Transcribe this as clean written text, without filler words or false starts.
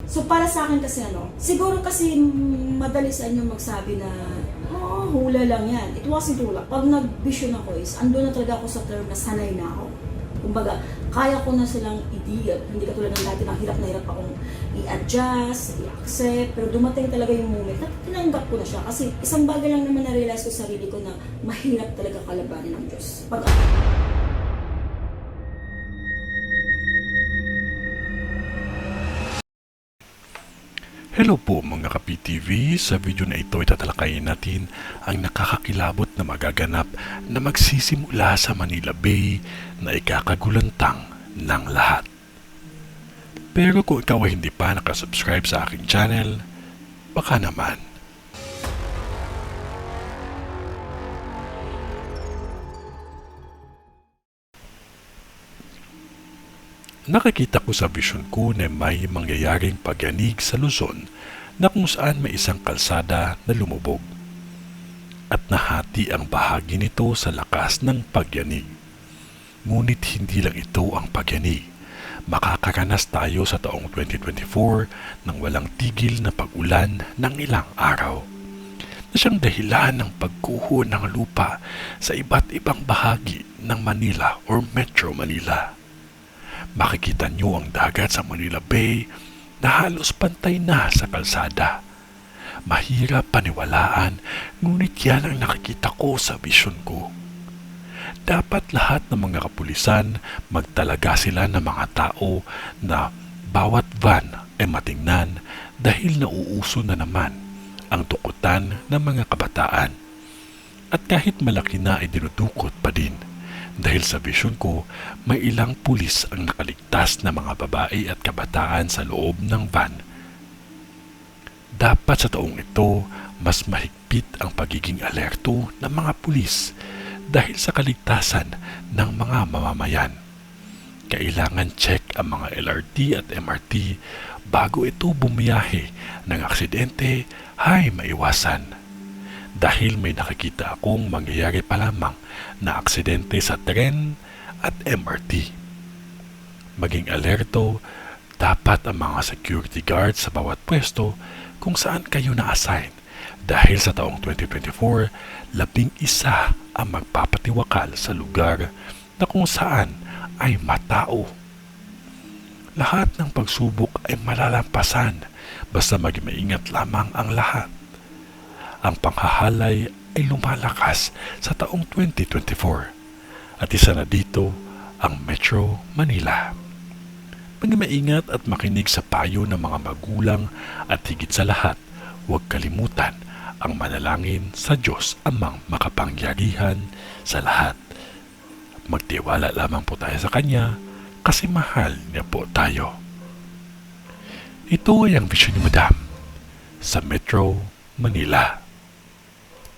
So para sa akin kasi siguro kasi madali sa inyo magsabi na, oh, hula lang yan. It wasn't hula. Pag nag-vision ako ando na talaga ako sa term na sanay na ako. Kumbaga, kaya ko na silang i-deal. Hindi katulad ng dati na hirap akong i-adjust, i-accept. Pero dumating talaga yung moment na tinanggap ko na siya. Kasi isang bagay lang naman na-realize ko sa sarili ko na mahirap talaga kalabanin ng Diyos. Hello po mga ka-PTV, sa video na ito itatalakayin natin ang nakakakilabot na magaganap na magsisimula sa Manila Bay na ikakagulantang ng lahat. Pero kung ikaw ay hindi pa nakasubscribe sa aking channel, baka naman. Nakikita ko sa vision ko na may mangyayaring pagyanig sa Luzon na kung saan may isang kalsada na lumubog at nahati ang bahagi nito sa lakas ng pagyanig. Ngunit hindi lang ito ang pagyanig. Makakaranas tayo sa taong 2024 ng walang tigil na pag-ulan ng ilang araw na siyang dahilan ng pagguho ng lupa sa iba't ibang bahagi ng Manila or Metro Manila. Makikita nyo ang dagat sa Manila Bay na halos pantay na sa kalsada. Mahirap paniwalaan, ngunit yan ang nakikita ko sa vision ko. Dapat lahat ng mga kapulisan magtalaga sila ng mga tao na bawat van ay matingnan dahil nauuso na naman ang tukutan ng mga kabataan. At kahit malaki na ay dinudukot pa din. Dahil sa vision ko, may ilang pulis ang nakaligtas na mga babae at kabataan sa loob ng van. Dapat sa taong ito, mas mahigpit ang pagiging alerto ng mga pulis dahil sa kaligtasan ng mga mamamayan. Kailangan check ang mga LRT at MRT bago ito bumiyahe ng aksidente ay maiwasan. Dahil may nakikita akong mangyayari pa lamang na aksidente sa tren at MRT. Maging alerto, dapat ang mga security guards sa bawat pwesto kung saan kayo na-assign dahil sa taong 2024, 11 ang magpapatiwakal sa lugar na kung saan ay matao. Lahat ng pagsubok ay malalampasan basta maging maingat lamang ang lahat. Ang panghahalay ay lumalakas sa taong 2024 at isa na dito ang Metro Manila. Maging maingat at makinig sa payo ng mga magulang at higit sa lahat, huwag kalimutan ang manalangin sa Diyos amang makapangyarihan sa lahat. Magtiwala lamang po tayo sa Kanya kasi mahal niya po tayo. Ito ay ang vision ni Madam sa Metro Manila.